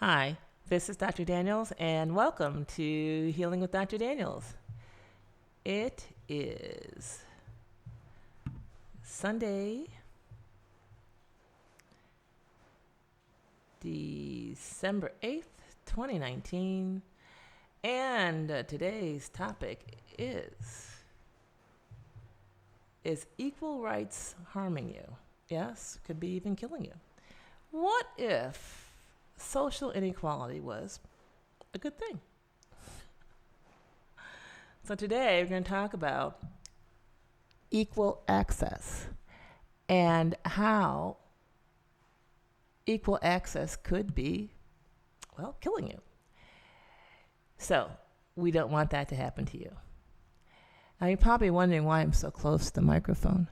Hi, this is Dr. Daniels, and welcome to Healing with Dr. Daniels. It is Sunday, December 8th, 2019, and today's topic is equal rights harming you? Yes, could be even killing you. What if social inequality was a good thing? So today we're going to talk about equal access and how equal access could be, well, killing you. So we don't want that to happen to you. Now you're probably wondering why I'm so close to the microphone.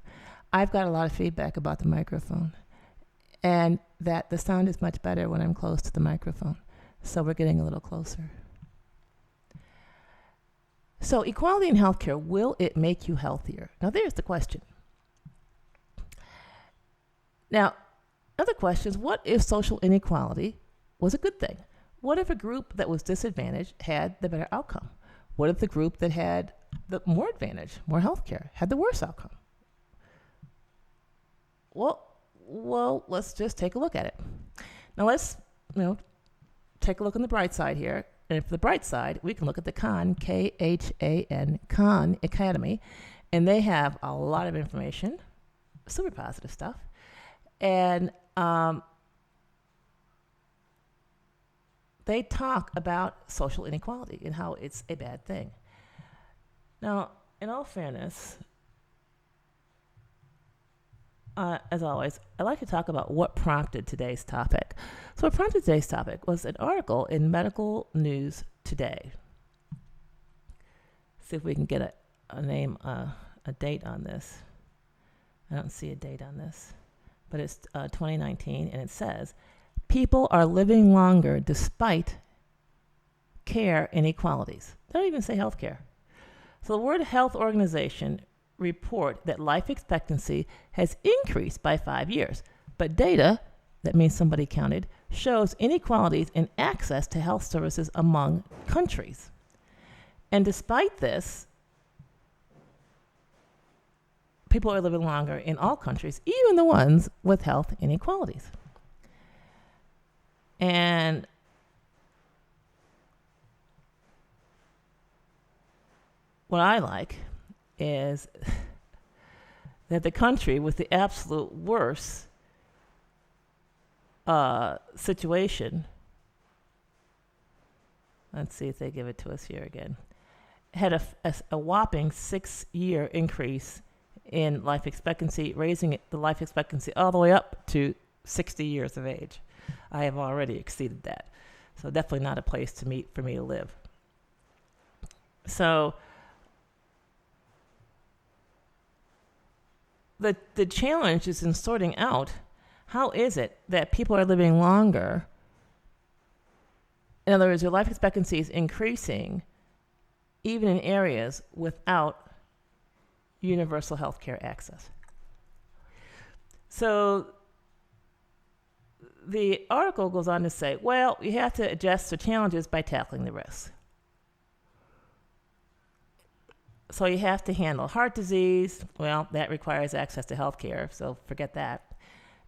I've got a lot of feedback about the microphone, and that the sound is much better when I'm close to the microphone. So we're getting a little closer. So equality in healthcare, will it make you healthier? Now there's the question. Now, other questions, what if social inequality was a good thing? What if a group that was disadvantaged had the better outcome? What if the group that had the more advantage, more healthcare, had the worse outcome? Well, let's just take a look at it. Now let's, take a look on the bright side here. And for the bright side, we can look at the Khan, K-H-A-N, Khan Academy. And they have a lot of information, super positive stuff. And they talk about social inequality and how it's a bad thing. Now, in all fairness, as always, I like to talk about what prompted today's topic. So what prompted today's topic was an article in Medical News Today. See if we can get a date on this. I don't see a date on this, but it's 2019, and it says, people are living longer despite care inequalities. They don't even say healthcare. So the World Health Organization report that life expectancy has increased by 5 years, but data, that means somebody counted, shows inequalities in access to health services among countries. And despite this, people are living longer in all countries, even the ones with health inequalities. And what I like is that the country with the absolute worst situation, let's see if they give it to us here again, had a whopping 6-year increase in life expectancy, raising the life expectancy all the way up to 60 years of age. I have already exceeded that. So definitely not a place for me to live. So the challenge is in sorting out how is it that people are living longer. In other words, your life expectancy is increasing even in areas without universal health care access. So the article goes on to say, well, you have to address the challenges by tackling the risks. So you have to handle heart disease. Well, that requires access to health care, so forget that.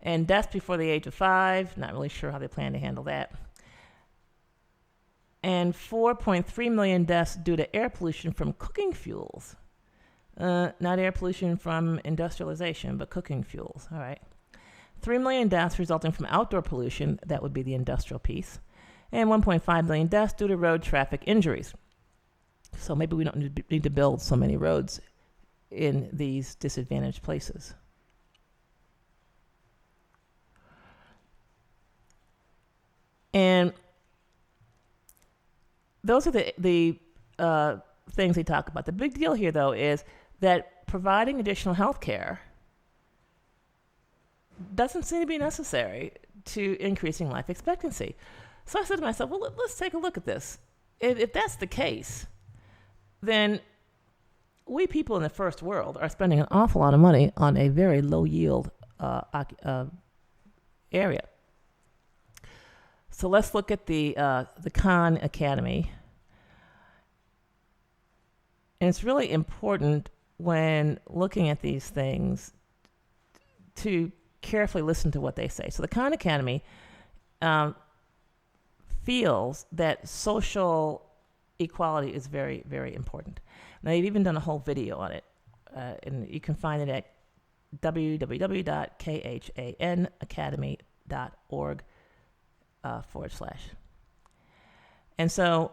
And death before the age of 5, not really sure how they plan to handle that. And 4.3 million deaths due to air pollution from cooking fuels. Not air pollution from industrialization, but cooking fuels, all right. 3 million deaths resulting from outdoor pollution, that would be the industrial piece. And 1.5 million deaths due to road traffic injuries. So maybe we don't need to build so many roads in these disadvantaged places. And those are the things they talk about. The big deal here, though, is that providing additional health care doesn't seem to be necessary to increasing life expectancy. So I said to myself, well, let's take a look at this. If that's the case, then we people in the first world are spending an awful lot of money on a very low yield area. So let's look at the Khan Academy. And it's really important when looking at these things to carefully listen to what they say. So the Khan Academy feels that social equality is very, very important. Now, they've even done a whole video on it, and you can find it at www.khanacademy.org /. And so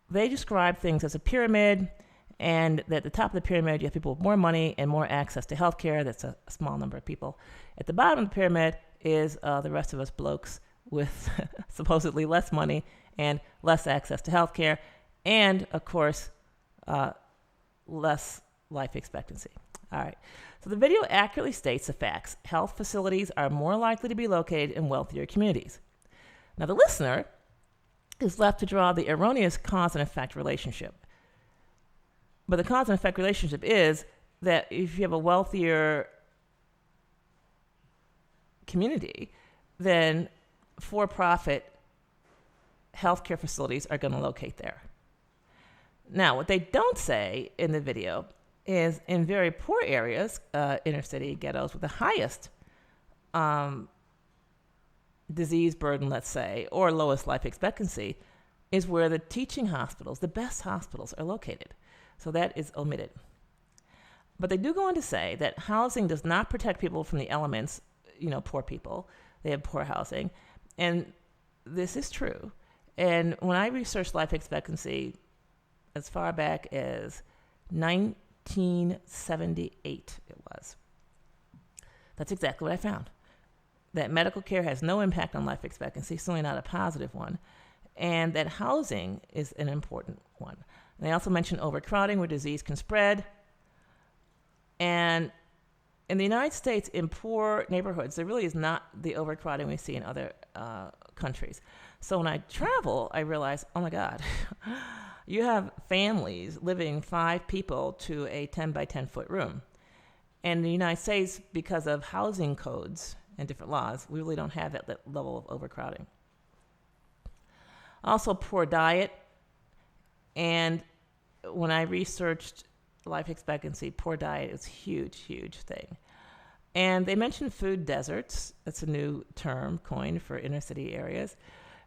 they describe things as a pyramid, and that at the top of the pyramid, you have people with more money and more access to healthcare. That's a small number of people. At the bottom of the pyramid is the rest of us blokes with supposedly less money and less access to healthcare, and of course, less life expectancy. All right. So the video accurately states the facts. Health facilities are more likely to be located in wealthier communities. Now, the listener is left to draw the erroneous cause and effect relationship. But the cause and effect relationship is that if you have a wealthier community, then for-profit healthcare facilities are going to locate there. Now, what they don't say in the video is in very poor areas, inner city ghettos with the highest disease burden, let's say, or lowest life expectancy, is where the teaching hospitals, the best hospitals, are located. So that is omitted. But they do go on to say that housing does not protect people from the elements, poor people. They have poor housing. And this is true. And when I researched life expectancy as far back as 1978, it was. That's exactly what I found. That medical care has no impact on life expectancy, certainly not a positive one, and that housing is an important one. And they also mention overcrowding, where disease can spread. And in the United States, in poor neighborhoods, there really is not the overcrowding we see in other countries. So when I travel, I realize, oh my God, you have families living 5 people to a 10 by 10 foot room. And in the United States, because of housing codes and different laws, we really don't have that level of overcrowding. Also, poor diet. And when I researched life expectancy, poor diet is a huge, huge thing. And they mentioned food deserts. That's a new term coined for inner city areas.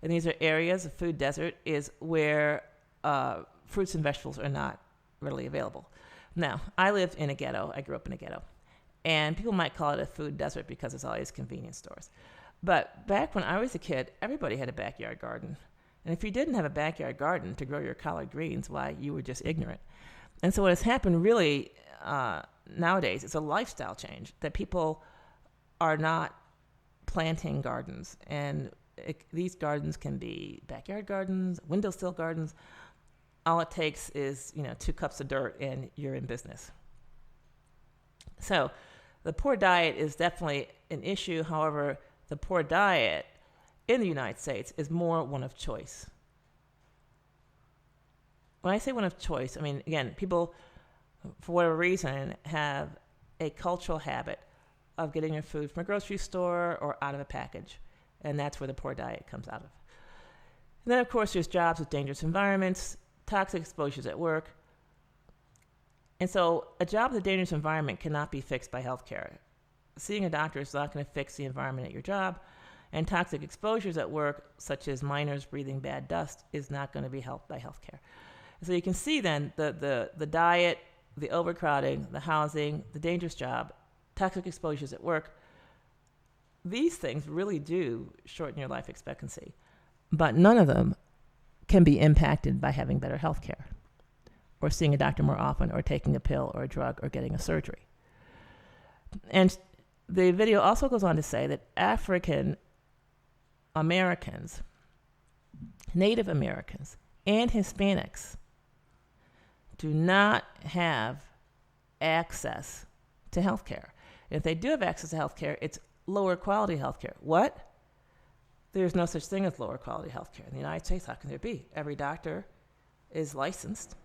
And these are areas, a food desert is where fruits and vegetables are not readily available. Now, I lived in a ghetto. I grew up in a ghetto. And people might call it a food desert because there's all these convenience stores. But back when I was a kid, everybody had a backyard garden. And if you didn't have a backyard garden to grow your collard greens, why, you were just ignorant. And so what has happened really nowadays is a lifestyle change, that people are not planting gardens. And these gardens can be backyard gardens, windowsill gardens. All it takes is 2 cups of dirt and you're in business. So the poor diet is definitely an issue. However, the poor diet in the United States is more one of choice. When I say one of choice, I mean, again, people, for whatever reason, have a cultural habit of getting their food from a grocery store or out of a package. And that's where the poor diet comes out of. And then, of course, there's jobs with dangerous environments, toxic exposures at work. And so a job with a dangerous environment cannot be fixed by healthcare. Seeing a doctor is not going to fix the environment at your job. And toxic exposures at work, such as miners breathing bad dust, is not going to be helped by healthcare. So you can see then the diet, the overcrowding, the housing, the dangerous job, toxic exposures at work, these things really do shorten your life expectancy. But none of them can be impacted by having better health care, or seeing a doctor more often, or taking a pill or a drug, or getting a surgery. And the video also goes on to say that African Americans, Native Americans, and Hispanics do not have access to health care. If they do have access to health care, it's lower quality health care. What? There's no such thing as lower quality health care. In the United States, how can there be? Every doctor is licensed.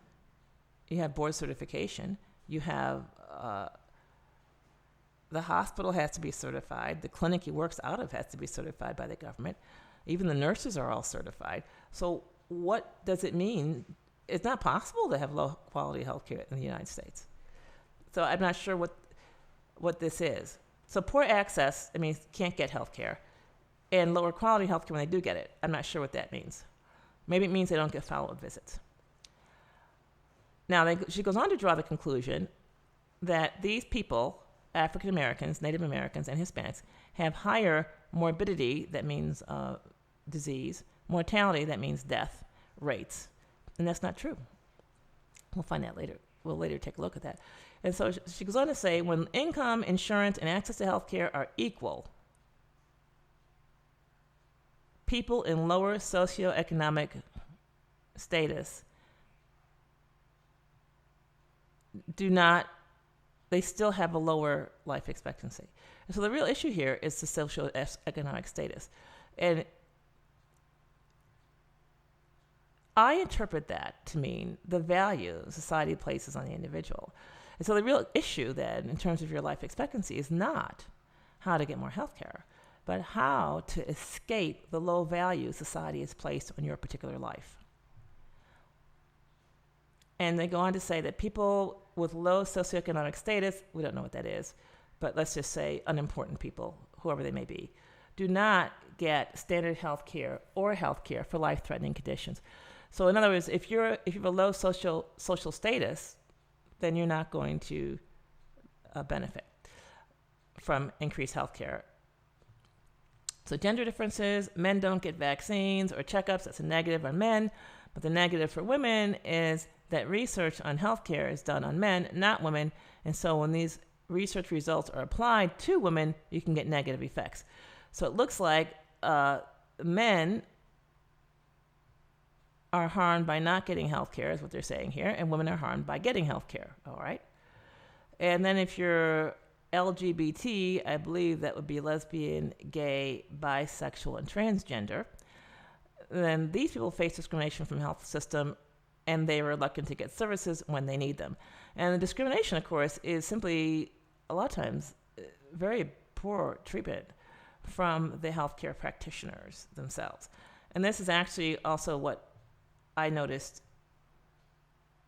You have board certification. You have The hospital has to be certified. The clinic he works out of has to be certified by the government. Even the nurses are all certified. So what does it mean? It's not possible to have low quality health care in the United States. So I'm not sure what this is. So poor access, I mean, can't get health care. And lower quality health care when they do get it. I'm not sure what that means. Maybe it means they don't get follow-up visits. Now, she goes on to draw the conclusion that these people, African Americans, Native Americans, and Hispanics, have higher morbidity, that means disease, mortality, that means death, rates. And that's not true. We'll find that later. We'll later take a look at that. And so she goes on to say, when income, insurance, and access to health care are equal, people in lower socioeconomic status they still have a lower life expectancy. And so the real issue here is the socioeconomic status. And I interpret that to mean the value society places on the individual. And so the real issue then, in terms of your life expectancy, is not how to get more health care, but how to escape the low value society has placed on your particular life. And they go on to say that people with low socioeconomic status, we don't know what that is, but let's just say unimportant people, whoever they may be, do not get standard health care or health care for life-threatening conditions. So in other words, if you have a low social status, then you're not going to benefit from increased health care. So gender differences, men don't get vaccines or checkups, that's a negative on men, but the negative for women is that research on healthcare is done on men, not women, and so when these research results are applied to women, you can get negative effects. So it looks like men are harmed by not getting healthcare, is what they're saying here, and women are harmed by getting healthcare, all right? And then if you're LGBT, I believe that would be lesbian, gay, bisexual, and transgender, then these people face discrimination from the health system, and they are reluctant to get services when they need them. And the discrimination, of course, is simply, a lot of times, very poor treatment from the healthcare practitioners themselves. And this is actually also what I noticed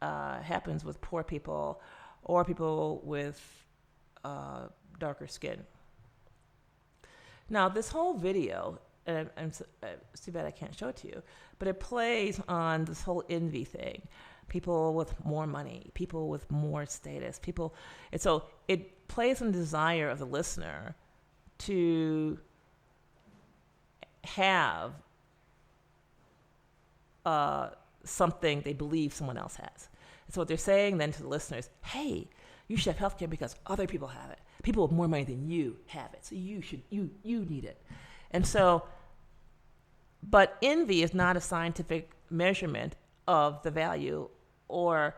happens with poor people or people with darker skin. Now, this whole video, and it's too bad I can't show it to you, but it plays on this whole envy thing. People with more money, people with more status, and so it plays on the desire of the listener to have something they believe someone else has. And so what they're saying then to the listeners, hey, you should have healthcare because other people have it. People with more money than you have it, so you need it. And so, but envy is not a scientific measurement of the value or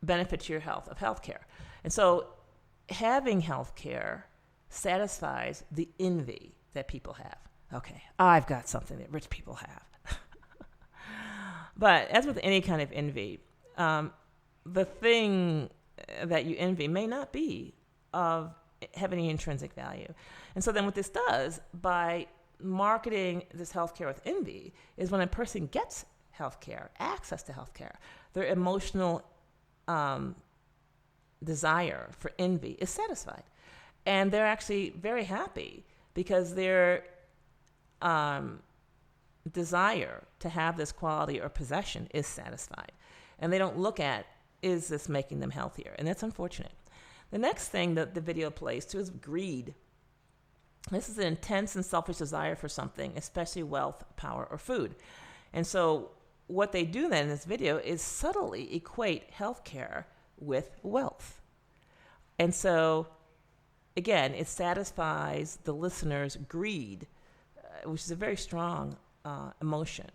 benefit to your health of healthcare. And so having healthcare satisfies the envy that people have. Okay, I've got something that rich people have. But as with any kind of envy, the thing that you envy may not be of have any intrinsic value. And so then what this does by marketing this healthcare with envy is when a person gets healthcare, access to healthcare, their emotional desire for envy is satisfied. And they're actually very happy because their desire to have this quality or possession is satisfied. And they don't look at, is this making them healthier? And that's unfortunate. The next thing that the video plays to is greed. This is an intense and selfish desire for something, especially wealth, power, or food. And so what they do then in this video is subtly equate healthcare with wealth. And so, again, it satisfies the listener's greed, which is a very strong emotion.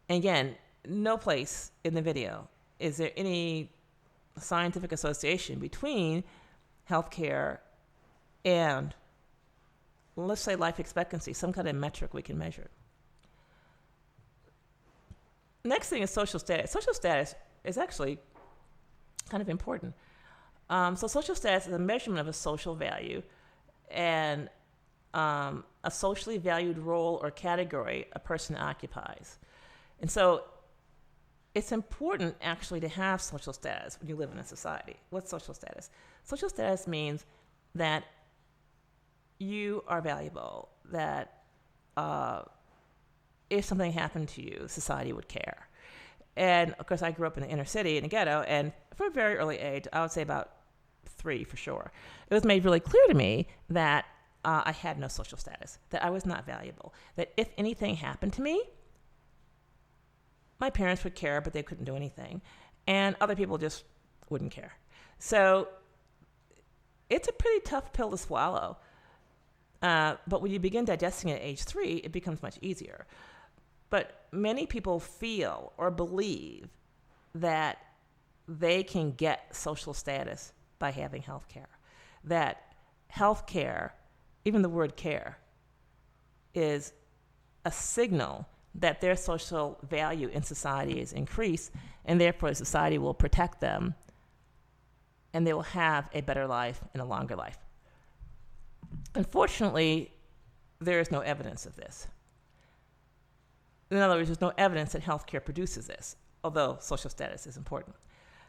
And again, no place in the video is there any scientific association between healthcare and, let's say, life expectancy, some kind of metric we can measure. Next thing is social status. Social status is actually kind of important. So social status is a measurement of a social value and a socially valued role or category a person occupies. And so it's important actually to have social status when you live in a society. What's social status? Social status means that you are valuable, that if something happened to you, society would care. And of course, I grew up in the inner city, in a ghetto, and from a very early age, I would say about 3 for sure, it was made really clear to me that I had no social status, that I was not valuable, that if anything happened to me, my parents would care, but they couldn't do anything, and other people just wouldn't care. So it's a pretty tough pill to swallow. But when you begin digesting it at age 3, it becomes much easier. But many people feel or believe that they can get social status by having health care. That health care, even the word care, is a signal that their social value in society is increased, and therefore society will protect them, and they will have a better life and a longer life. Unfortunately, there is no evidence of this. In other words, there's no evidence that healthcare produces this, although social status is important.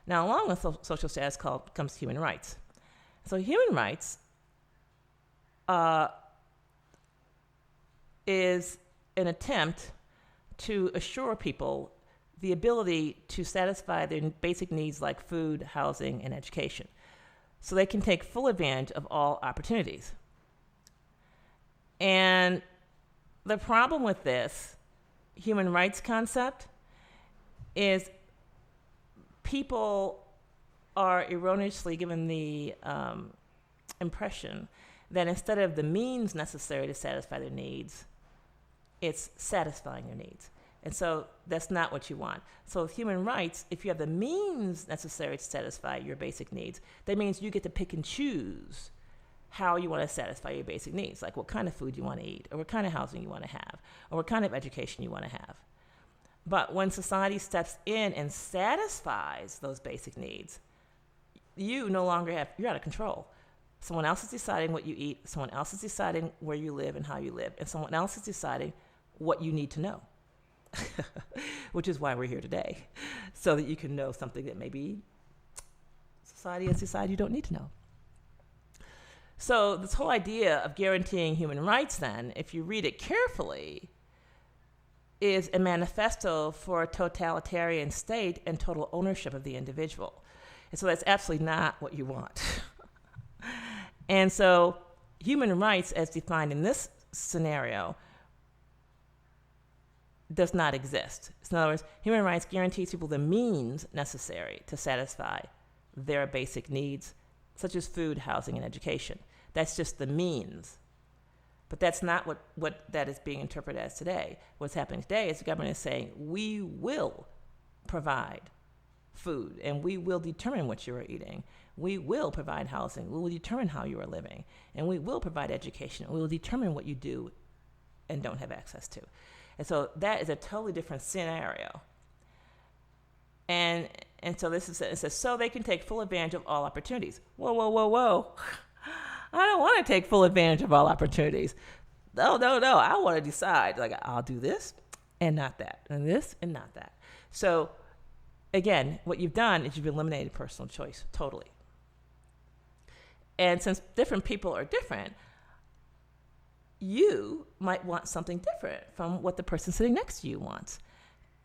Now, along with social status comes human rights. So human rights is an attempt to assure people the ability to satisfy their basic needs like food, housing, and education, so they can take full advantage of all opportunities. And the problem with this human rights concept is people are erroneously given the impression that instead of the means necessary to satisfy their needs, it's satisfying their needs. And so that's not what you want. So with human rights, if you have the means necessary to satisfy your basic needs, that means you get to pick and choose how you want to satisfy your basic needs, like what kind of food you want to eat, or what kind of housing you want to have, or what kind of education you want to have. But when society steps in and satisfies those basic needs, you no longer have, you're out of control. Someone else is deciding what you eat, someone else is deciding where you live and how you live, and someone else is deciding what you need to know, which is why we're here today, so that you can know something that maybe society has decided you don't need to know. So this whole idea of guaranteeing human rights then, if you read it carefully, is a manifesto for a totalitarian state and total ownership of the individual. And so that's absolutely not what you want. And so human rights as defined in this scenario does not exist. So in other words, human rights guarantees people the means necessary to satisfy their basic needs, such as food, housing, and education. That's just the means. But that's not what that is being interpreted as today. What's happening today is the government is saying, we will provide food, and we will determine what you are eating. We will provide housing. We will determine how you are living. And we will provide education. We will determine what you do and don't have access to. And so that is a totally different scenario. And so this is, it says, so they can take full advantage of all opportunities. Whoa, whoa, whoa, whoa. I don't want to take full advantage of all opportunities. No. I want to decide, like, I'll do this and not that, and this and not that. So again, what you've done is you've eliminated personal choice totally. And since different people are different, you might want something different from what the person sitting next to you wants.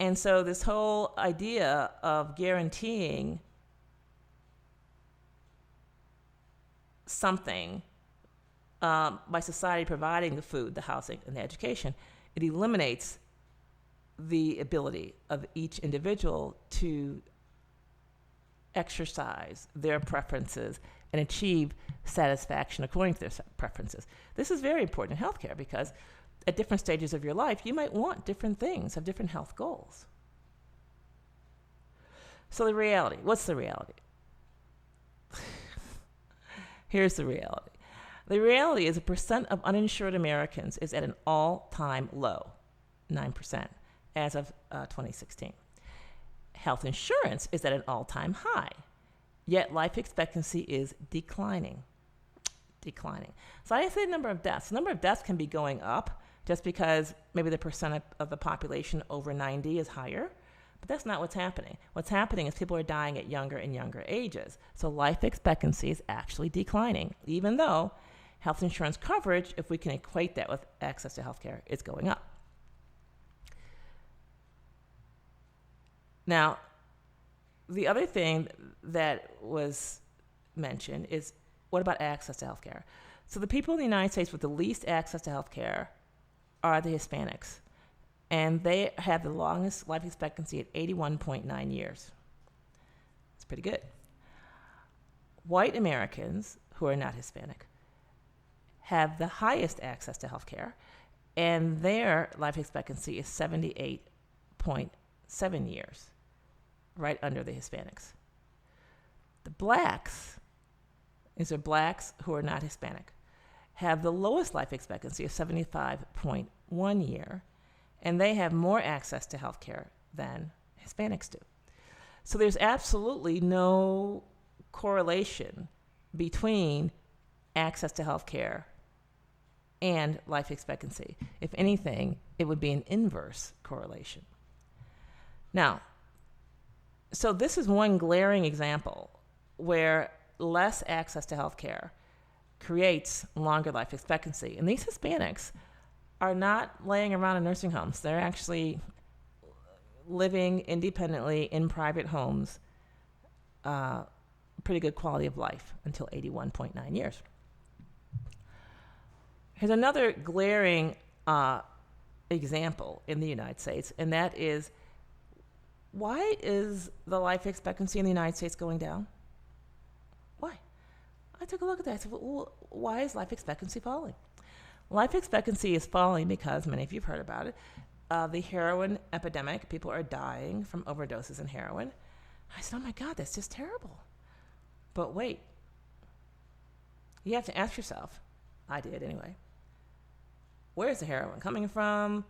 And so this whole idea of guaranteeing something by society providing the food, the housing, and the education, it eliminates the ability of each individual to exercise their preferences and achieve satisfaction according to their preferences. This is very important in healthcare because at different stages of your life, you might want different things, have different health goals. So the reality, what's the reality? Here's the reality. The reality is the percent of uninsured Americans is at an all-time low, 9%, as of 2016. Health insurance is at an all-time high, yet life expectancy is declining. So I say the number of deaths. The number of deaths can be going up just because maybe the percent of the population over 90 is higher. But that's not what's happening. What's happening is people are dying at younger and younger ages. So life expectancy is actually declining, even though health insurance coverage, if we can equate that with access to health care, is going up. Now, the other thing that was mentioned is, what about access to health care? So the people in the United States with the least access to health care are the Hispanics. And they have the longest life expectancy at 81.9 years. It's pretty good. White Americans, who are not Hispanic, have the highest access to health care, and their life expectancy is 78.7 years, right under the Hispanics. The blacks, these are blacks who are not Hispanic, have the lowest life expectancy of 75.1 year, and they have more access to health care than Hispanics do. So there's absolutely no correlation between access to health care and life expectancy. If anything, it would be an inverse correlation. Now, so this is one glaring example where less access to health care creates longer life expectancy. And these Hispanics are not laying around in nursing homes. They're actually living independently in private homes, pretty good quality of life until 81.9 years. Here's another glaring example in the United States, and that is, why is the life expectancy in the United States going down? Why? I took a look at that. I said, well, why is life expectancy falling? Life expectancy is falling because, many of you have heard about it, the heroin epidemic. People are dying from overdoses in heroin. I said, oh my God, that's just terrible. But wait, you have to ask yourself, I did anyway, where's the heroin coming from?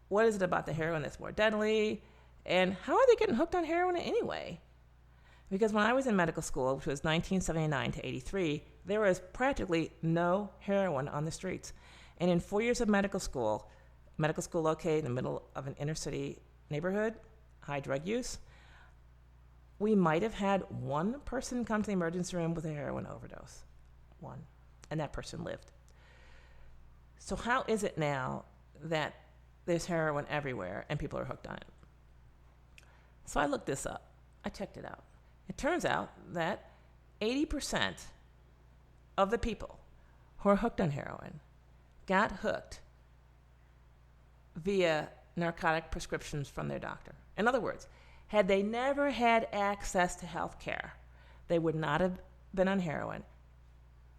What is it about the heroin that's more deadly? And how are they getting hooked on heroin anyway? Because when I was in medical school, which was 1979 to 83, there was practically no heroin on the streets. And in 4 years of medical school located in the middle of an inner city neighborhood, high drug use, we might have had one person come to the emergency room with a heroin overdose. One. And that person lived. So how is it now that there's heroin everywhere and people are hooked on it? So I looked this up. I checked it out. It turns out that 80% of the people who are hooked on heroin got hooked via narcotic prescriptions from their doctor. In other words, had they never had access to health care, they would not have been on heroin,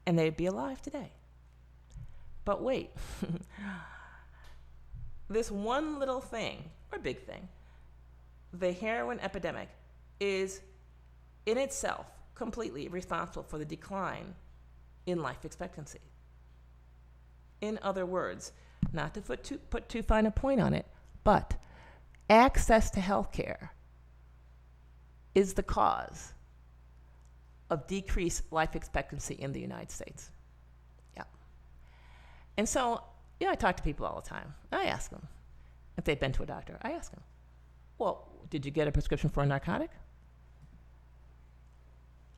and they'd be alive today. But wait, this one little thing, or big thing, the heroin epidemic, is in itself completely responsible for the decline in life expectancy. In other words, not to put too fine a point on it, but access to health care is the cause of decreased life expectancy in the United States. Yeah. And so, I talk to people all the time. I ask them if they've been to a doctor. I ask them, well, did you get a prescription for a narcotic?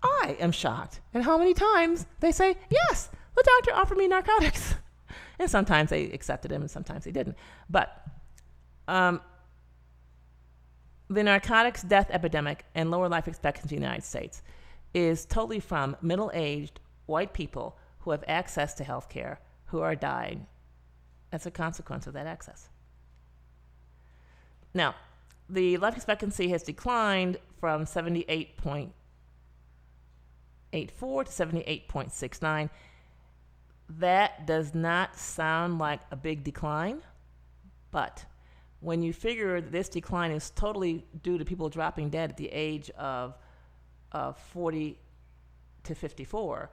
I am shocked at how many times they say, yes, the doctor offered me narcotics. And sometimes they accepted him and sometimes they didn't. But the narcotics death epidemic and lower life expectancy in the United States is totally from middle-aged white people who have access to health care who are dying as a consequence of that access. Now, the life expectancy has declined from 78.84 to 78.69. That does not sound like a big decline, but when you figure this decline is totally due to people dropping dead at the age of 40 to 54,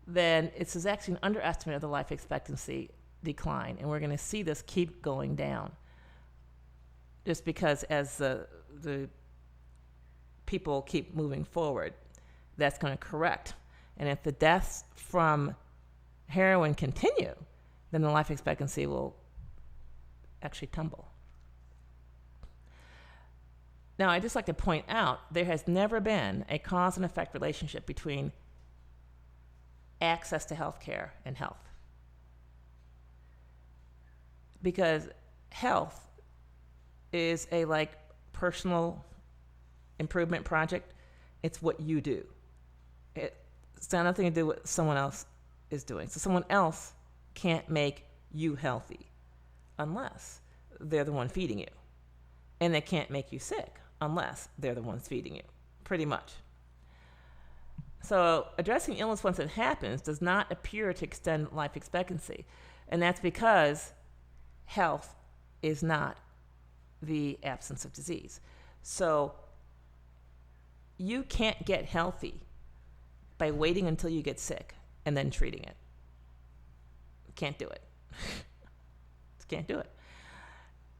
then it's actually an underestimate of the life expectancy decline, and we're going to see this keep going down just because as the people keep moving forward, that's going to correct. And if the deaths from heroin continue, then the life expectancy will actually tumble. Now, I'd just like to point out there has never been a cause and effect relationship between access to health care and health. Because health is a personal improvement project. It's what you do. It's got nothing to do with what someone else is doing. So someone else can't make you healthy unless they're the one feeding you. And they can't make you sick unless they're the ones feeding you, pretty much. So addressing illness once it happens does not appear to extend life expectancy. And that's because health is not the absence of disease. So you can't get healthy by waiting until you get sick and then treating it. Can't do it. Can't do it.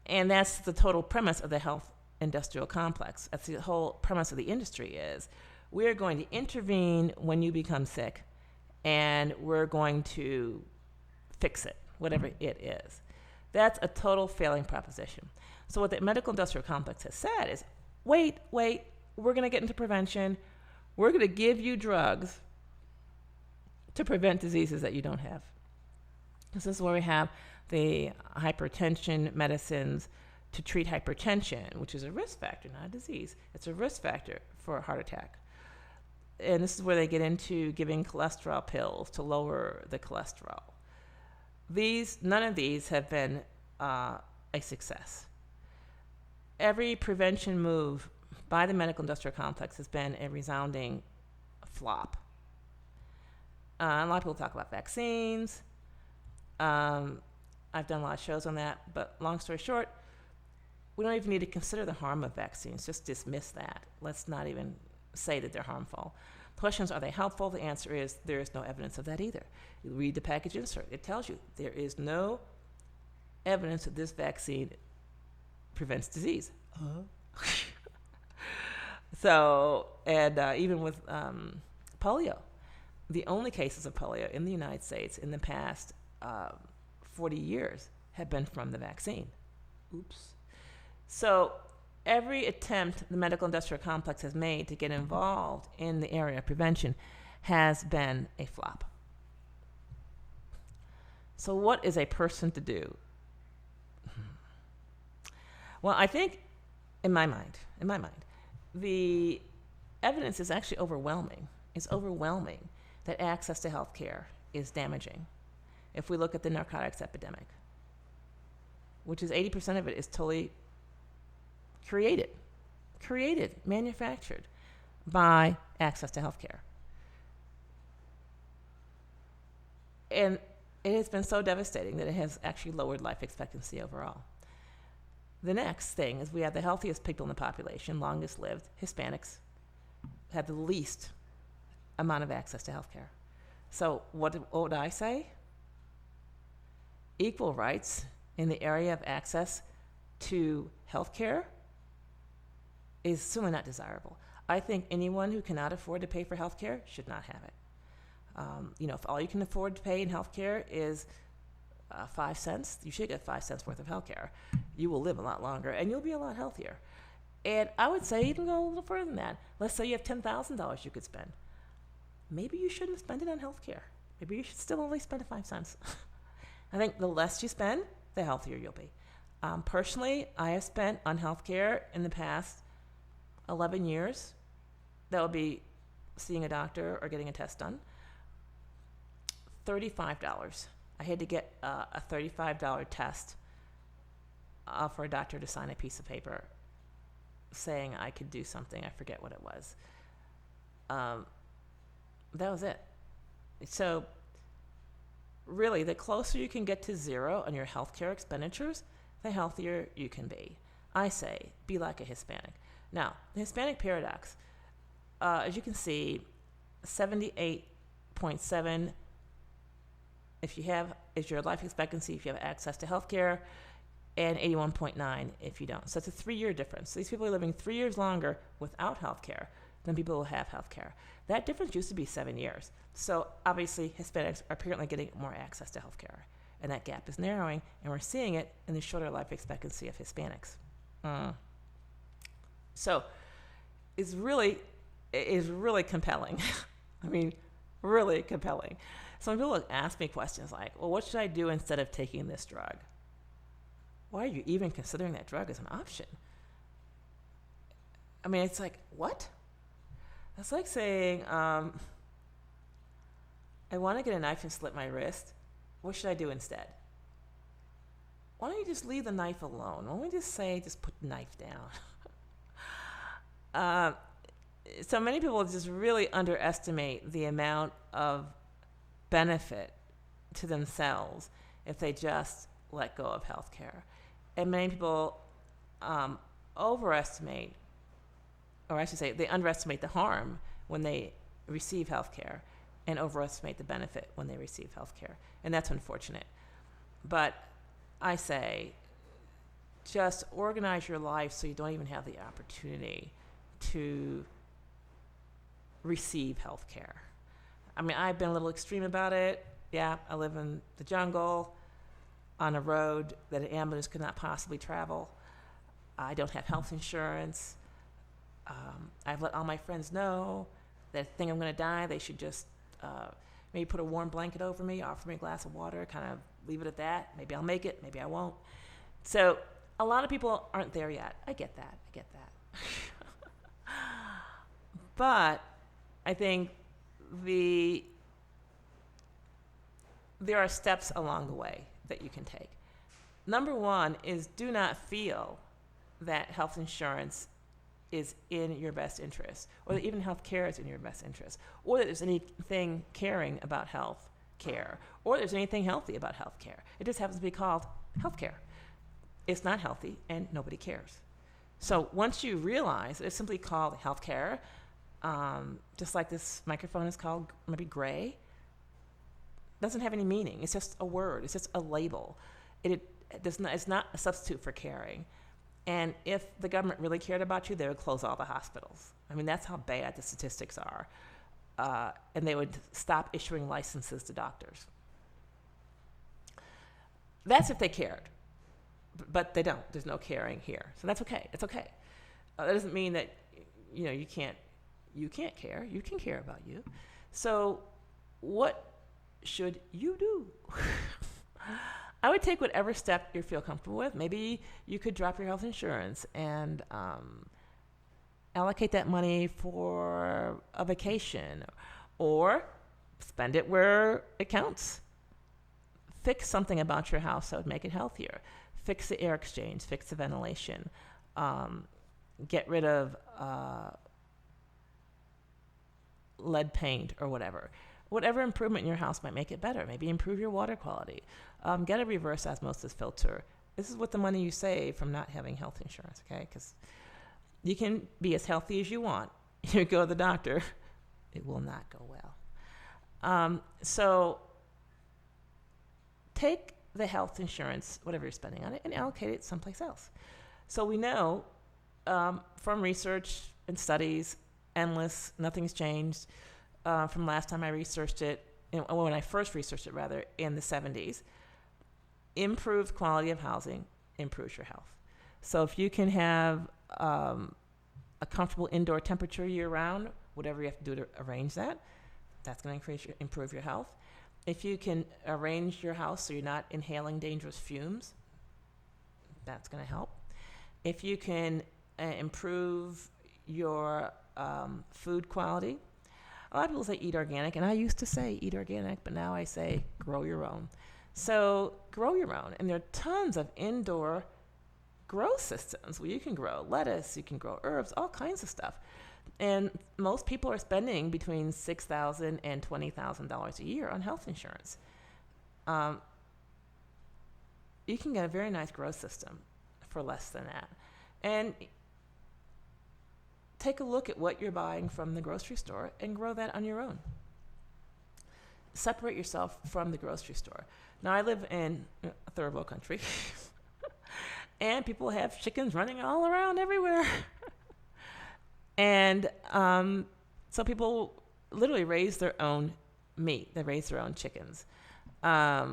And that's the total premise of the health industrial complex. That's the whole premise of the industry is we're going to intervene when you become sick and we're going to fix it, whatever it is. That's a total failing proposition. So what the medical industrial complex has said is, wait, we're going to get into prevention. We're going to give you drugs to prevent diseases that you don't have. This is where we have the hypertension medicines to treat hypertension, which is a risk factor, not a disease. It's a risk factor for a heart attack. And this is where they get into giving cholesterol pills to lower the cholesterol. None of these have been a success. Every prevention move by the medical industrial complex has been a resounding flop. A lot of people talk about vaccines. I've done a lot of shows on that, but long story short, we don't even need to consider the harm of vaccines. Just dismiss that. Let's not even say that they're harmful. The question is, are they helpful? The answer is there is no evidence of that either. You read the package insert. It tells you there is no evidence that this vaccine prevents disease. So, and even with polio, the only cases of polio in the United States in the past 40 years have been from the vaccine. Oops. So every attempt the medical industrial complex has made to get involved in the area of prevention has been a flop. So what is a person to do? Well, I think in my mind, the evidence is actually overwhelming. It's overwhelming that access to health care is damaging. If we look at the narcotics epidemic, which is 80% of it is totally created, manufactured by access to health care. And it has been so devastating that it has actually lowered life expectancy overall. The next thing is we have the healthiest people in the population, longest lived. Hispanics have the least amount of access to health care. So what would I say? Equal rights in the area of access to health care is certainly not desirable. I think anyone who cannot afford to pay for health care should not have it. If all you can afford to pay in health care is 5 cents, you should get 5 cents worth of health care. You will live a lot longer and you'll be a lot healthier. And I would say even go a little further than that. Let's say you have $10,000 you could spend. Maybe you shouldn't spend it on health care. Maybe you should still only spend 5 cents. I think the less you spend, the healthier you'll be. Personally, I have spent on health care in the past 11 years. That would be seeing a doctor or getting a test done. $35. I had to get a $35 test for a doctor to sign a piece of paper saying I could do something. I forget what it was. That was it. So really, the closer you can get to zero on your healthcare expenditures, the healthier you can be. I say, be like a Hispanic. Now, the Hispanic paradox, as you can see, 78.7 is your life expectancy if you have access to healthcare, and 81.9 if you don't. So it's a 3-year difference. These people are living 3 years longer without healthcare than people who have health care. That difference used to be 7 years. So obviously, Hispanics are apparently getting more access to health care. And that gap is narrowing, and we're seeing it in the shorter life expectancy of Hispanics. So it's really compelling. I mean, really compelling. Some people ask me questions like, well, what should I do instead of taking this drug? Why are you even considering that drug as an option? I mean, it's like, what? That's like saying, I want to get a knife and slit my wrist. What should I do instead? Why don't you just leave the knife alone? Why don't we just say, just put the knife down? So many people just really underestimate the amount of benefit to themselves if they just let go of healthcare. And many people overestimate, or I should say, they underestimate the harm when they receive healthcare and overestimate the benefit when they receive healthcare. And that's unfortunate. But I say, just organize your life so you don't even have the opportunity to receive health care. I mean, I've been a little extreme about it. Yeah, I live in the jungle on a road that an ambulance could not possibly travel. I don't have health insurance. I've let all my friends know that if they think I'm going to die, they should just maybe put a warm blanket over me, offer me a glass of water, kind of leave it at that. Maybe I'll make it, maybe I won't. So a lot of people aren't there yet. I get that. But I think there are steps along the way that you can take. Number one is do not feel that health insurance is in your best interest, or that even health care is in your best interest, or that there's anything caring about health care, or there's anything healthy about health care. It just happens to be called health care. It's not healthy, and nobody cares. So once you realize it's simply called health care, just like this microphone is called maybe gray, doesn't have any meaning. It's just a word. It's just a label. It's not a substitute for caring. And if the government really cared about you, they would close all the hospitals. I mean, that's how bad the statistics are. And they would stop issuing licenses to doctors. That's if they cared. But they don't. There's no caring here. So that's okay. It's okay. That doesn't mean that you can't care. You can care about you. So what should you do? I would take whatever step you feel comfortable with. Maybe you could drop your health insurance and allocate that money for a vacation, or spend it where it counts. Fix something about your house that would make it healthier. Fix the air exchange, fix the ventilation, get rid of lead paint or whatever. Whatever improvement in your house might make it better. Maybe improve your water quality. Get a reverse osmosis filter. This is what the money you save from not having health insurance, okay? Because you can be as healthy as you want. You go to the doctor, it will not go well. So take the health insurance, whatever you're spending on it, and allocate it someplace else. So we know from research and studies, endless, nothing's changed from last time I researched it, when I first researched it rather, in the 70s. Improved quality of housing improves your health. So if you can have a comfortable indoor temperature year-round, whatever you have to do to arrange that, that's going to improve your health. If you can arrange your house so you're not inhaling dangerous fumes, that's going to help. If you can improve your food quality, a lot of people say eat organic, and I used to say eat organic, but now I say grow your own. So grow your own, and there are tons of indoor grow systems where you can grow lettuce, you can grow herbs, all kinds of stuff. And most people are spending between $6,000 and $20,000 a year on health insurance. You can get a very nice grow system for less than that. And take a look at what you're buying from the grocery store and grow that on your own. Separate yourself from the grocery store. Now, I live in a third world country, and people have chickens running all around everywhere. And so people literally raise their own meat. They raise their own chickens. I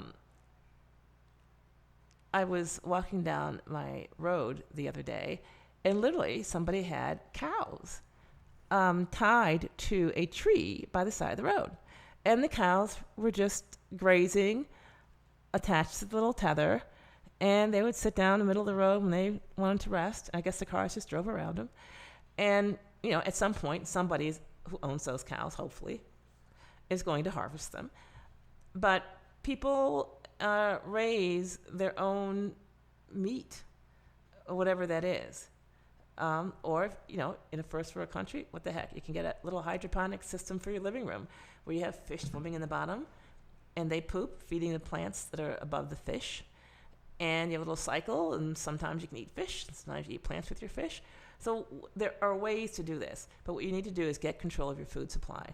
was walking down my road the other day, and literally somebody had cows tied to a tree by the side of the road. And the cows were just grazing, attached to the little tether, and they would sit down in the middle of the road when they wanted to rest. I guess the cars just drove around them. And, at some point, somebody who owns those cows, hopefully, is going to harvest them. But people raise their own meat, or whatever that is. Or, in a first world country, what the heck? You can get a little hydroponic system for your living room where you have fish swimming in the bottom, and they poop, feeding the plants that are above the fish. And you have a little cycle, and sometimes you can eat fish, and sometimes you eat plants with your fish. So there are ways to do this, but what you need to do is get control of your food supply.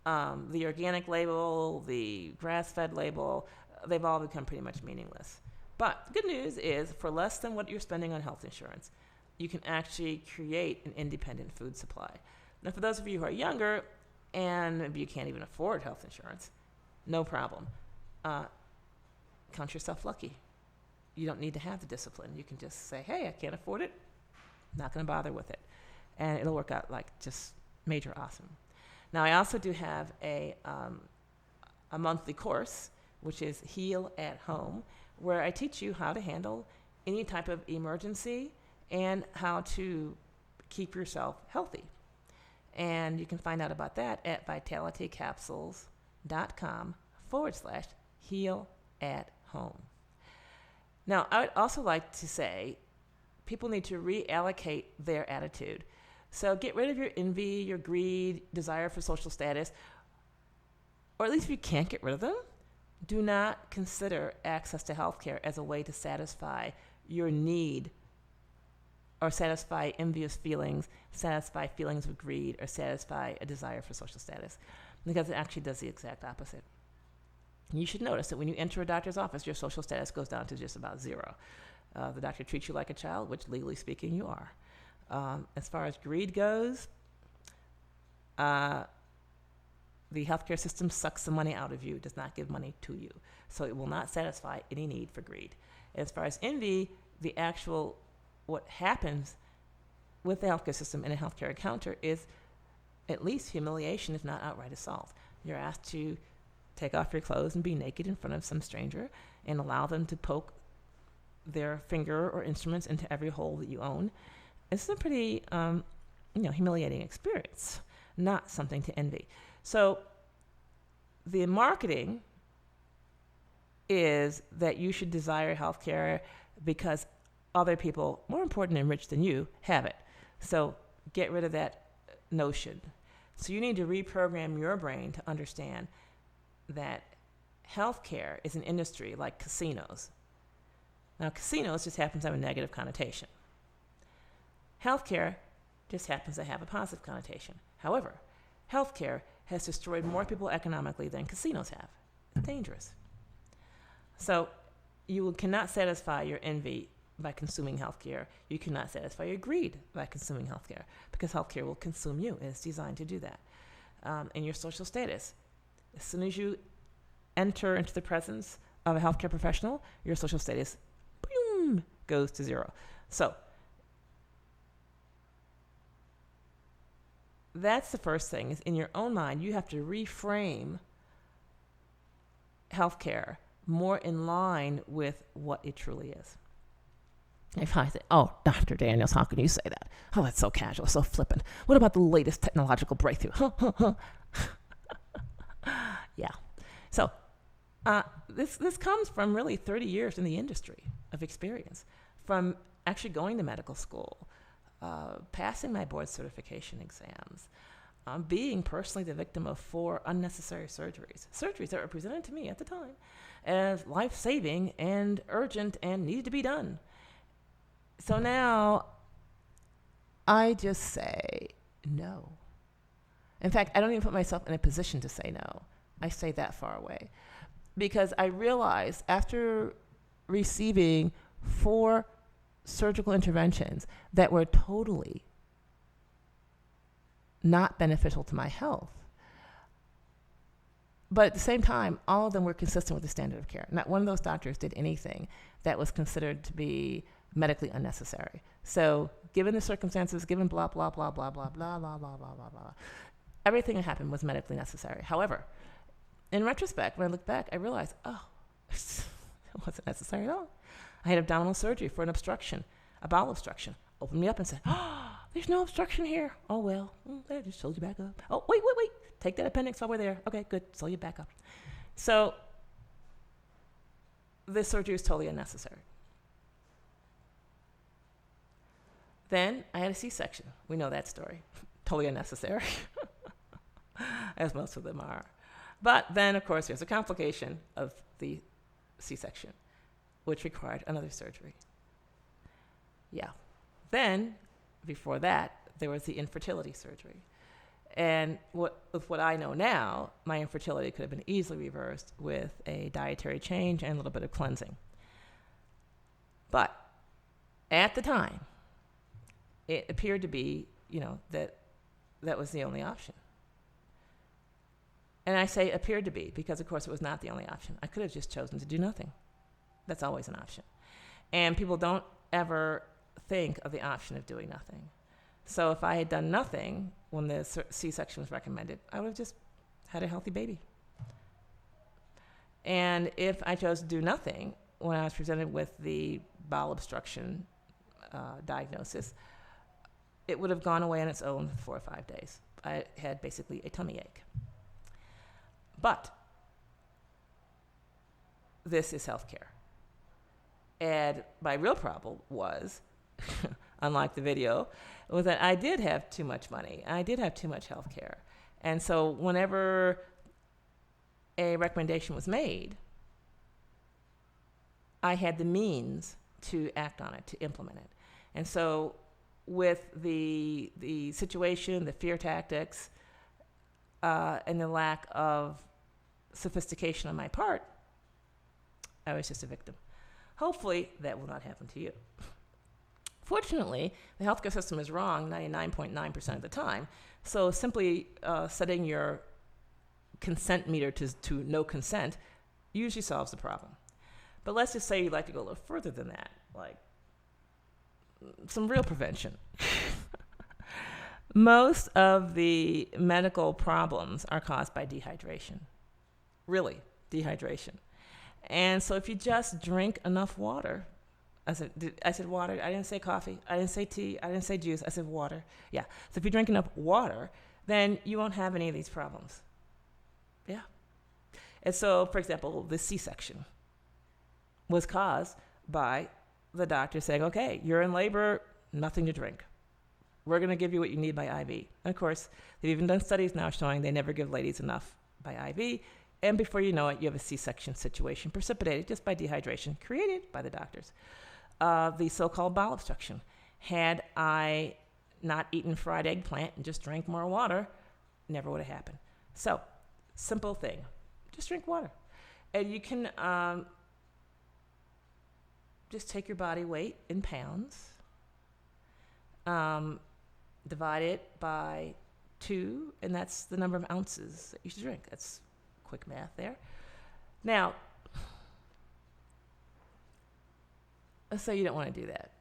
The organic label, the grass-fed label, they've all become pretty much meaningless. But the good news is, for less than what you're spending on health insurance, you can actually create an independent food supply. Now, for those of you who are younger, and maybe you can't even afford health insurance, no problem. Count yourself lucky. You don't need to have the discipline. You can just say, hey, I can't afford it. Not going to bother with it. And it'll work out like just major awesome. Now, I also do have a monthly course, which is Heal at Home, where I teach you how to handle any type of emergency and how to keep yourself healthy. And you can find out about that at vitalitycapsules.com/heal at home. Now, I would also like to say people need to reallocate their attitude. So get rid of your envy, your greed, desire for social status, or at least if you can't get rid of them, do not consider access to healthcare as a way to satisfy your need or satisfy envious feelings, satisfy feelings of greed, or satisfy a desire for social status, because it actually does the exact opposite. You should notice that when you enter a doctor's office, your social status goes down to just about zero. The doctor treats you like a child, which legally speaking you are. As far as greed goes, the healthcare system sucks the money out of you, does not give money to you. So it will not satisfy any need for greed. As far as envy, what happens with the healthcare system and a healthcare encounter is at least humiliation, if not outright assault. You're asked to take off your clothes and be naked in front of some stranger and allow them to poke their finger or instruments into every hole that you own. It's a pretty humiliating experience, not something to envy. So the marketing is that you should desire healthcare because other people, more important and rich than you, have it. So get rid of that notion. So you need to reprogram your brain to understand that healthcare is an industry like casinos. Now, casinos just happens to have a negative connotation. Healthcare just happens to have a positive connotation. However, healthcare has destroyed more people economically than casinos have. It's dangerous. So you cannot satisfy your envy by consuming healthcare. You cannot satisfy your greed by consuming healthcare, because healthcare will consume you, and it's designed to do that. And your social status. As soon as you enter into the presence of a healthcare professional, your social status, boom, goes to zero. So that's the first thing, is in your own mind, you have to reframe healthcare more in line with what it truly is. If I say, oh, Dr. Daniels, how can you say that? Oh, that's so casual, so flippant. What about the latest technological breakthrough? Yeah. So this comes from really 30 years in the industry of experience, from actually going to medical school, passing my board certification exams, being personally the victim of 4 unnecessary surgeries that were presented to me at the time as life-saving and urgent and needed to be done. So now I just say no. In fact, I don't even put myself in a position to say no. I stay that far away, because I realized after receiving 4 surgical interventions that were totally not beneficial to my health. But at the same time, all of them were consistent with the standard of care. Not one of those doctors did anything that was considered to be medically unnecessary. So given the circumstances, given blah, blah, blah, blah, blah, blah, blah, blah, blah, blah, blah, everything that happened was medically necessary. However, in retrospect, when I look back, I realized, it wasn't necessary at all. I had abdominal surgery for an obstruction, a bowel obstruction. Opened me up and said, there's no obstruction here. Oh, well, I just sewed you back up. Oh, wait. Take that appendix while we're there. Okay, good. Sew you back up. So this surgery was totally unnecessary. Then I had a C-section. We know that story. Totally unnecessary, as most of them are. But then, of course, there's a complication of the C-section, which required another surgery. Yeah. Then, before that, there was the infertility surgery. And with what I know now, my infertility could have been easily reversed with a dietary change and a little bit of cleansing. But at the time, it appeared to be, that was the only option. And I say appeared to be because, of course, it was not the only option. I could have just chosen to do nothing. That's always an option. And people don't ever think of the option of doing nothing. So if I had done nothing when the C-section was recommended, I would have just had a healthy baby. And if I chose to do nothing when I was presented with the bowel obstruction diagnosis, it would have gone away on its own for 4 or 5 days. I had basically a tummy ache. But this is healthcare. And my real problem was, unlike the video, was that I did have too much money. I did have too much health care. And so whenever a recommendation was made, I had the means to act on it, to implement it. And so with the situation, the fear tactics, and the lack of sophistication on my part, I was just a victim. Hopefully that will not happen to you. Fortunately, the healthcare system is wrong 99.9% of the time. So simply setting your consent meter to no consent usually solves the problem. But let's just say you'd like to go a little further than that, like some real prevention. Most of the medical problems are caused by dehydration. Really, dehydration. And so if you just drink enough water, I said water. I didn't say coffee. I didn't say tea. I didn't say juice. I said water. Yeah. So if you drink enough water, then you won't have any of these problems. Yeah. And so, for example, the C-section was caused by the doctor saying, okay, you're in labor, nothing to drink. We're going to give you what you need by IV. And of course, they've even done studies now showing they never give ladies enough by IV. And before you know it, you have a C-section situation precipitated just by dehydration created by the doctors. The so-called bowel obstruction. Had I not eaten fried eggplant and just drank more water, never would have happened. So, simple thing. Just drink water. And you can just take your body weight in pounds, divide it by 2, and that's the number of ounces that you should drink. That's quick math there. Now, let's say you don't want to do that.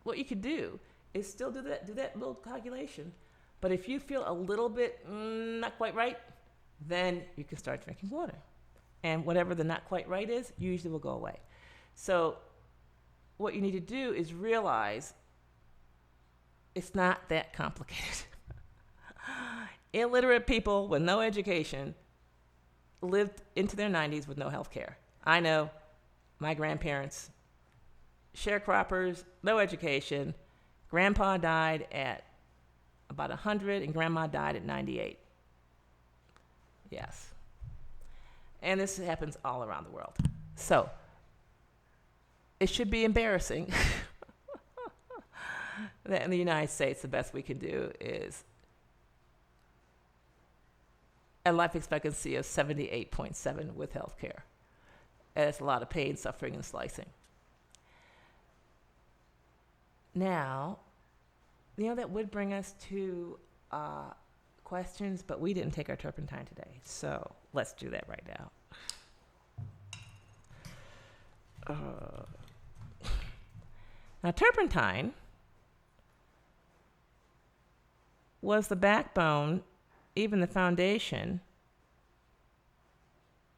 What you could do is still do that little calculation, but if you feel a little bit not quite right, then you can start drinking water. And whatever the not quite right is, usually will go away. So what you need to do is realize it's not that complicated. Illiterate people with no education lived into their 90s with no health care. I know, my grandparents, sharecroppers, no education. Grandpa died at about 100 and grandma died at 98. Yes. And this happens all around the world. So, it should be embarrassing that in the United States, the best we can do is a life expectancy of 78.7 with health care. That's a lot of pain, suffering, and slicing. Now, that would bring us to questions, but we didn't take our turpentine today. So let's do that right now. Now, turpentine was the backbone, even the foundation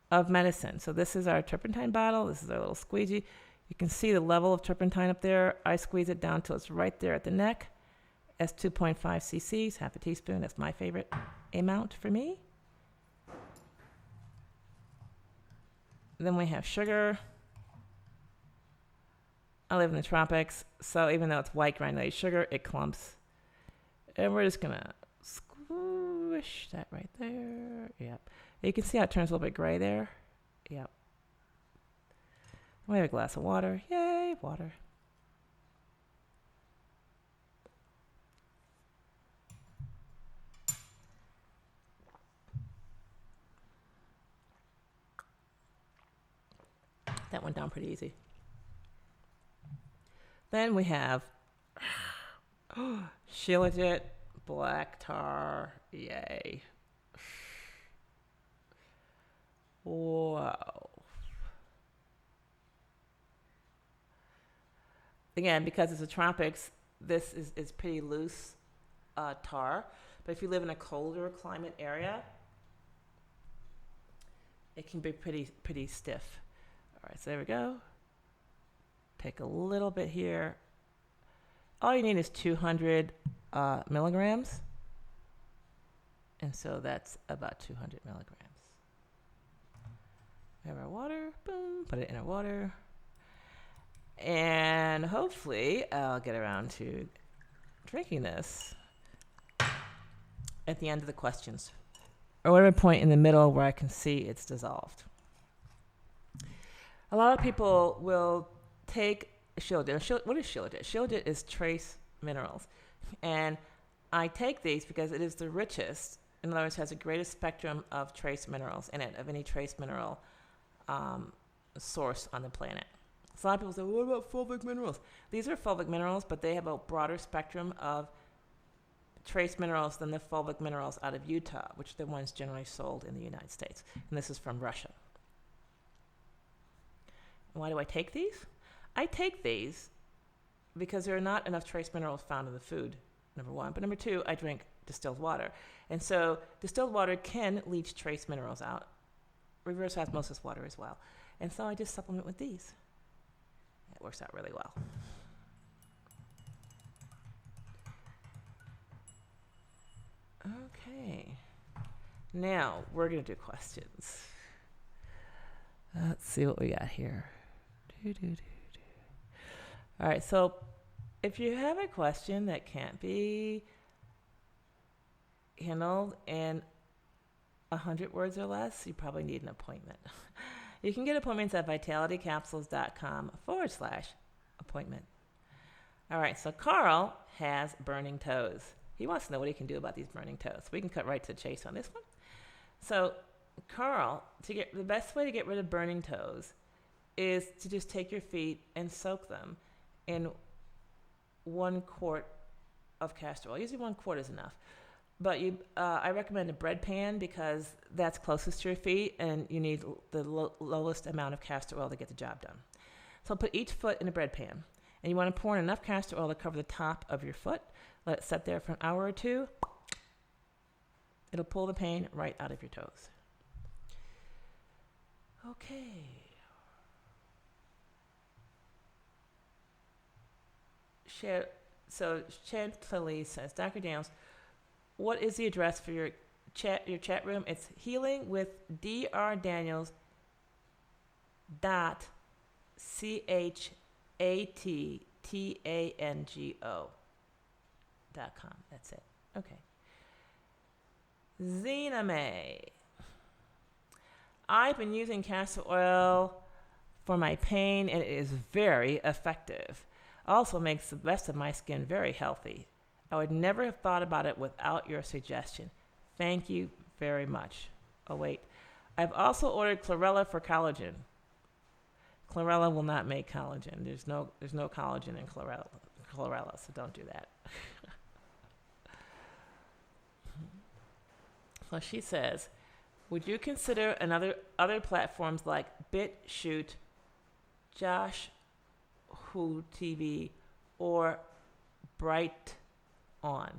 of medicine. So this is our turpentine bottle. This is our little squeegee. You can see the level of turpentine up there. I squeeze it down till it's right there at the neck. That's 2.5 cc's, half a teaspoon. That's my favorite amount for me. Then we have sugar. I live in the tropics, so even though it's white granulated sugar, it clumps. And we're just gonna squish that right there. Yep. You can see how it turns a little bit gray there. Yep. We have a glass of water. Yay, water. That went down pretty easy. Then we have shilajit, black tar. Yay. Whoa. Again, because it's the tropics, this is pretty loose tar. But if you live in a colder climate area, it can be pretty stiff. All right, so there we go. Take a little bit here. All you need is 200 milligrams. And so that's about 200 milligrams. We have our water. Boom. Put it in our water. And hopefully I'll get around to drinking this at the end of the questions, or whatever point in the middle where I can see it's dissolved. A lot of people will take shilajit. What is shilajit? Shilajit is trace minerals. And I take these because it is the richest, in other words, has the greatest spectrum of trace minerals in it, of any trace mineral source on the planet. So a lot of people say, what about fulvic minerals? These are fulvic minerals, but they have a broader spectrum of trace minerals than the fulvic minerals out of Utah, which are the ones generally sold in the United States. And this is from Russia. Why do I take these? I take these because there are not enough trace minerals found in the food, number one. But number two, I drink distilled water. And so distilled water can leach trace minerals out. Reverse osmosis water as well. And so I just supplement with these. It works out really well. Okay. Now we're going to do questions. Let's see what we got here. All right, so if you have a question that can't be handled in 100 words or less, you probably need an appointment. You can get appointments at vitalitycapsules.com/appointment. All right, so Carl has burning toes. He wants to know what he can do about these burning toes. We can cut right to the chase on this one. So Carl, the best way to get rid of burning toes is to just take your feet and soak them in 1 quart of castor oil. Usually 1 quart is enough. But I recommend a bread pan because that's closest to your feet and you need the lowest amount of castor oil to get the job done. So put each foot in a bread pan. And you want to pour in enough castor oil to cover the top of your foot. Let it set there for an hour or two. It'll pull the pain right out of your toes. Okay. So Chantilly says, Dr. Daniels, what is the address for your chat room? It's healing with drdaniels.chattango.com. That's it. Okay. Zena May. I've been using castor oil for my pain and it is very effective. Also makes the rest of my skin very healthy. I would never have thought about it without your suggestion. Thank you very much. Oh, wait. I've also ordered chlorella for collagen. Chlorella will not make collagen. There's no collagen in chlorella, so don't do that. So she says, would you consider other platforms like BitChute, Josh Who TV, or Bright On?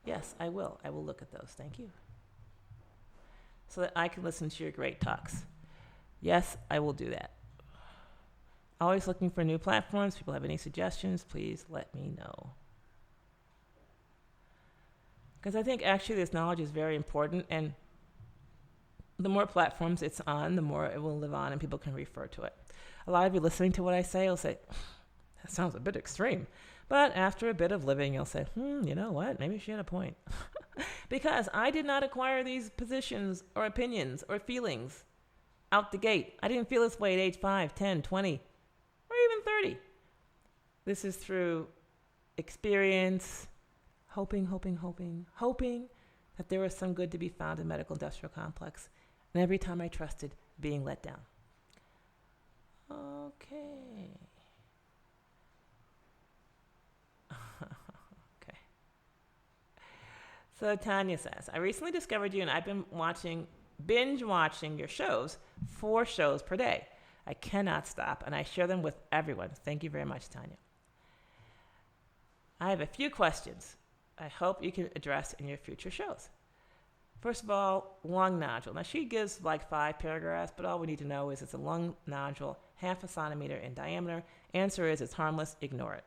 Yes, I will. I will look at those. Thank you. So that I can listen to your great talks. Yes, I will do that. Always looking for new platforms. People have any suggestions, please let me know. Because I think actually this knowledge is very important, and the more platforms it's on, the more it will live on and people can refer to it. A lot of you listening to what I say will say, that sounds a bit extreme. But after a bit of living, you'll say, you know what? Maybe she had a point. Because I did not acquire these positions or opinions or feelings out the gate. I didn't feel this way at age 5, 10, 20, or even 30. This is through experience, hoping that there was some good to be found in the medical industrial complex. And every time I trusted, being let down. Okay. Okay. So Tanya says, I recently discovered you and I've been binge watching your shows, 4 shows per day. I cannot stop and I share them with everyone. Thank you very much, Tanya. I have a few questions I hope you can address in your future shows. First of all, lung nodule. Now, she gives like 5 paragraphs, but all we need to know is it's a lung nodule, 0.5 centimeter in diameter. Answer is it's harmless, ignore it.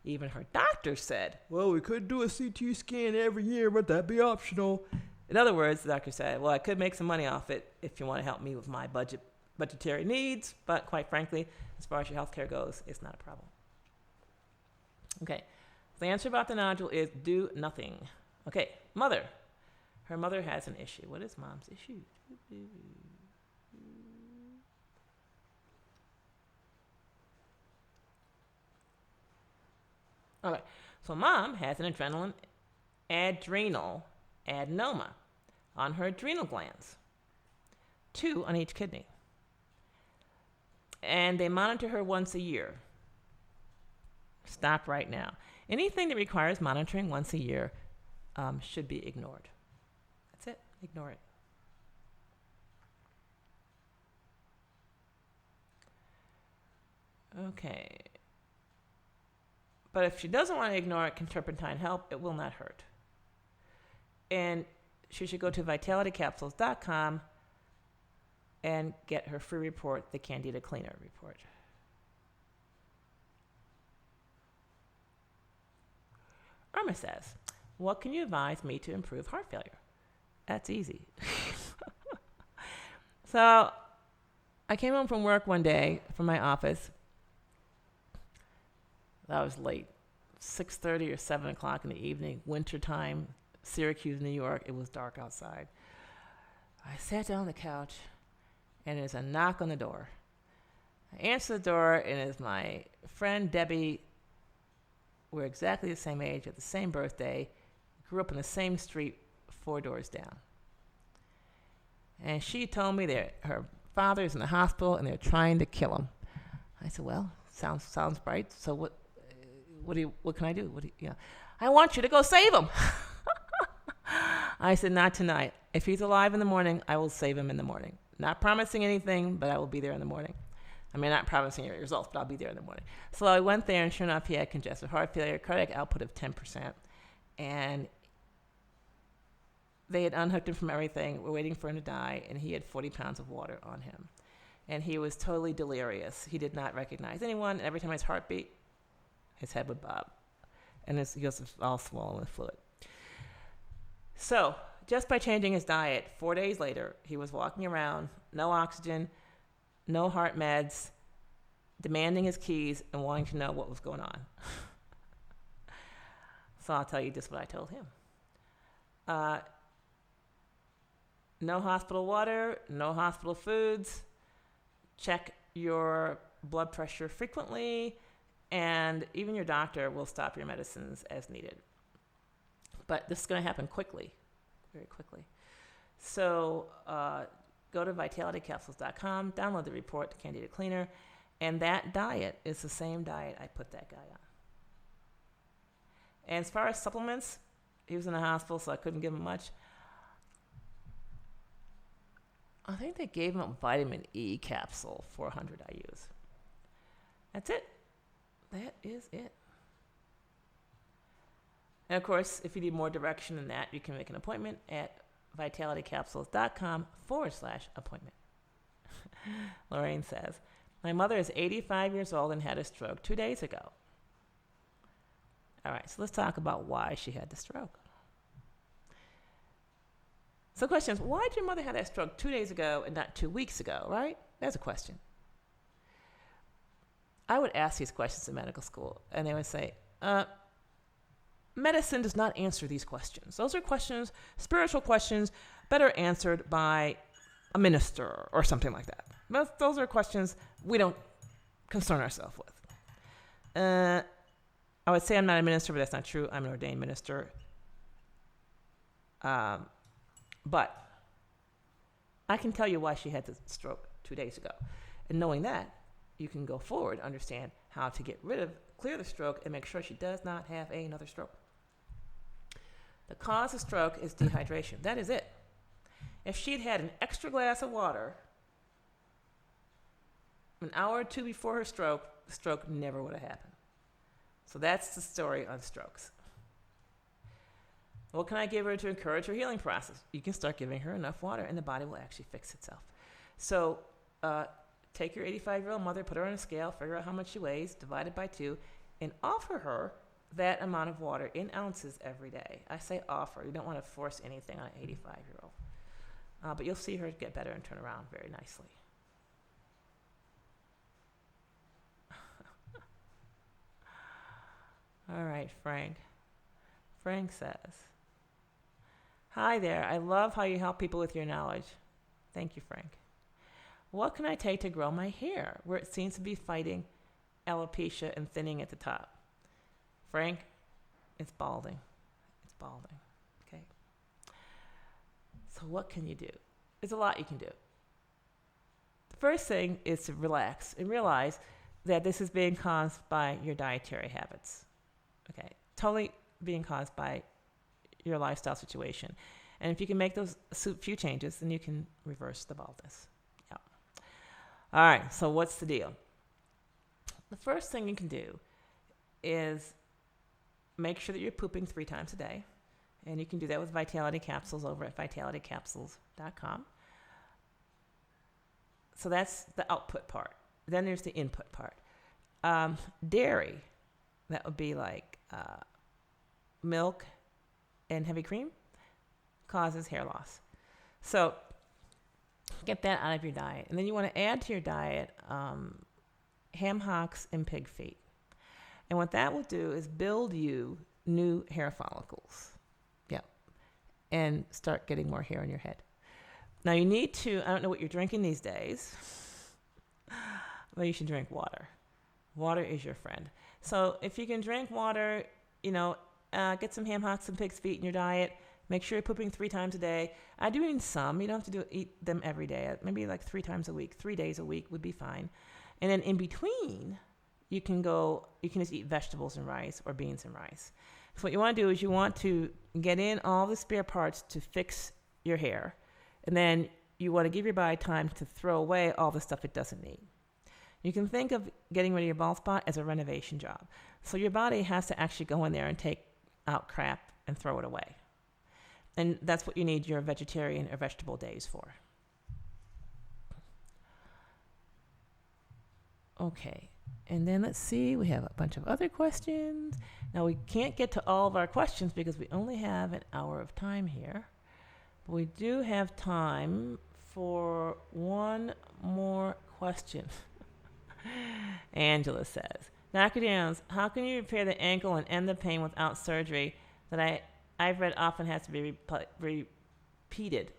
Even her doctor said, well, we could do a CT scan every year, but that'd be optional. In other words, the doctor said, well, I could make some money off it if you want to help me with my budgetary needs, but quite frankly, as far as your healthcare goes, it's not a problem. Okay, the answer about the nodule is do nothing. Okay, mother. Her mother has an issue. What is mom's issue? Okay, so mom has an adrenal adenoma on her adrenal glands, 2 on each kidney. And they monitor her once a year. Stop right now. Anything that requires monitoring once a year should be ignored. That's it. Ignore it. Okay. But if she doesn't want to ignore it, can Turpentine help? It will not hurt. And she should go to vitalitycapsules.com and get her free report, the Candida Cleaner report. Irma says, what can you advise me to improve heart failure? That's easy. So I came home from work one day from my office. That was late, 6:30 or 7 o'clock in the evening, wintertime, Syracuse, New York. It was dark outside. I sat down on the couch, and there's a knock on the door. I answer the door, and it's my friend Debbie. We're exactly the same age, at the same birthday, grew up in the same street, 4 doors down. And she told me that her father's in the hospital and they're trying to kill him. I said, well, sounds bright. So what can I do? I want you to go save him. I said, not tonight. If he's alive in the morning, I will save him in the morning. Not promising anything, but I will be there in the morning. I mean, not promising any results, but I'll be there in the morning. So I went there, and sure enough, he had congestive heart failure, cardiac output of 10%. And they had unhooked him from everything. We're waiting for him to die, and he had 40 pounds of water on him. And he was totally delirious. He did not recognize anyone. And every time his heart beat, his head would bob. And he was all swollen with fluid. So just by changing his diet, 4 days later, he was walking around, no oxygen, no heart meds, demanding his keys and wanting to know what was going on. So I'll tell you just what I told him. No hospital water, no hospital foods, check your blood pressure frequently, and even your doctor will stop your medicines as needed. But this is going to happen quickly, very quickly. So go to vitalitycapsules.com, download the report, the Candida Cleaner, and that diet is the same diet I put that guy on. And as far as supplements, he was in the hospital, so I couldn't give him much. I think they gave him a vitamin E capsule, 400 IUs. That's it. That is it. And of course, if you need more direction than that, you can make an appointment at vitalitycapsules.com/appointment. Lorraine says, my mother is 85 years old and had a stroke 2 days ago. All right, so let's talk about why she had the stroke. So the question is, why did your mother have that stroke 2 days ago and not 2 weeks ago, right? That's a question. I would ask these questions in medical school, and they would say, medicine does not answer these questions. Those are questions, spiritual questions, better answered by a minister or something like that. Those are questions we don't concern ourselves with. I would say I'm not a minister, but that's not true. I'm an ordained minister. But I can tell you why she had the stroke 2 days ago. And knowing that, you can go forward, understand how to clear the stroke, and make sure she does not have another stroke. The cause of stroke is dehydration. That is it. If she'd had an extra glass of water an hour or two before her stroke, the stroke never would have happened. So that's the story on strokes. What can I give her to encourage her healing process? You can start giving her enough water, and the body will actually fix itself. So take your 85-year-old mother, put her on a scale, figure out how much she weighs, divide it by 2, and offer her that amount of water in ounces every day. I say offer. You don't want to force anything on an 85-year-old. But you'll see her get better and turn around very nicely. All right, Frank. Frank says, hi there. I love how you help people with your knowledge. Thank you, Frank. What can I take to grow my hair where it seems to be fighting alopecia and thinning at the top? Frank, it's balding. It's balding. Okay. So what can you do? There's a lot you can do. The first thing is to relax and realize that this is being caused by your dietary habits. Okay. Totally being caused by your lifestyle situation. And if you can make those few changes, then you can reverse the baldness. Yeah. All right. So what's the deal? The first thing you can do is make sure that you're pooping 3 times a day. And you can do that with Vitality Capsules over at vitalitycapsules.com. So that's the output part. Then there's the input part. Dairy, that would be like milk and heavy cream, causes hair loss. So get that out of your diet. And then you want to add to your diet ham hocks and pig feet. And what that will do is build you new hair follicles. Yep. And start getting more hair on your head. Now you need to, I don't know what you're drinking these days, but you should drink water. Water is your friend. So if you can drink water, get some ham hocks and pig's feet in your diet. Make sure you're pooping 3 times a day. I do eat some. You don't have to eat them every day. Maybe like 3 times a week. 3 days a week would be fine. And then in between, you can just eat vegetables and rice or beans and rice. So what you want to do is you want to get in all the spare parts to fix your hair. And then you want to give your body time to throw away all the stuff it doesn't need. You can think of getting rid of your bald spot as a renovation job. So your body has to actually go in there and take out crap and throw it away. And that's what you need your vegetarian or vegetable days for. Okay. And then let's see, we have a bunch of other questions. Now we can't get to all of our questions because we only have an hour of time here. But we do have time for one more question. Angela says, Dr. Downs, how can you repair the ankle and end the pain without surgery that I've read often has to be repeated?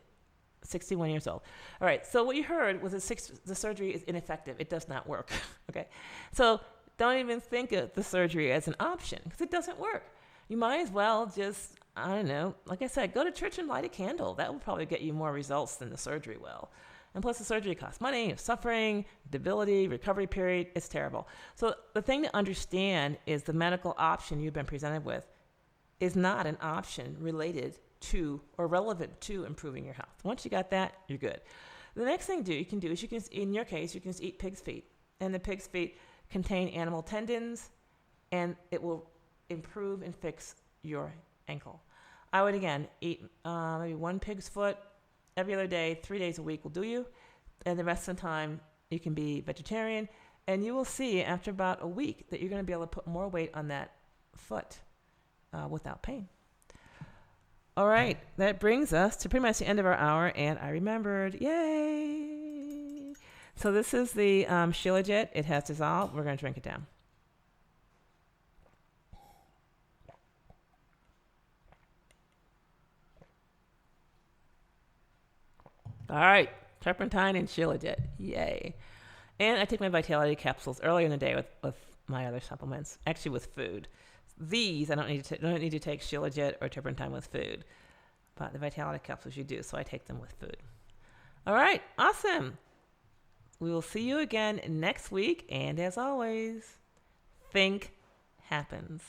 61 years old. All right, so what you heard was the surgery is ineffective. It does not work. Okay, so don't even think of the surgery as an option because it doesn't work. You might as well just, I don't know, like I said, go to church and light a candle. That will probably get you more results than the surgery will. And plus the surgery costs money, suffering, debility, recovery period. It's terrible. So the thing to understand is the medical option you've been presented with is not an option related to or relevant to improving your health. Once you got that, you're good. The next thing you can do is in your case, you can just eat pig's feet. And the pig's feet contain animal tendons, and it will improve and fix your ankle. I would, again, eat maybe one pig's foot every other day, 3 days a week will do you. And the rest of the time, you can be vegetarian. And you will see after about a week that you're going to be able to put more weight on that foot without pain. All right, that brings us to pretty much the end of our hour, and I remembered. Yay! So this is the Shilajit. It has dissolved. We're going to drink it down. All right, Turpentine and Shilajit. Yay. And I take my Vitality capsules earlier in the day with my other supplements, actually with food. These, I don't need to take Shilajit or Turpentine with food. But the Vitality capsules you do, so I take them with food. All right, awesome. We will see you again next week. And as always, think happens.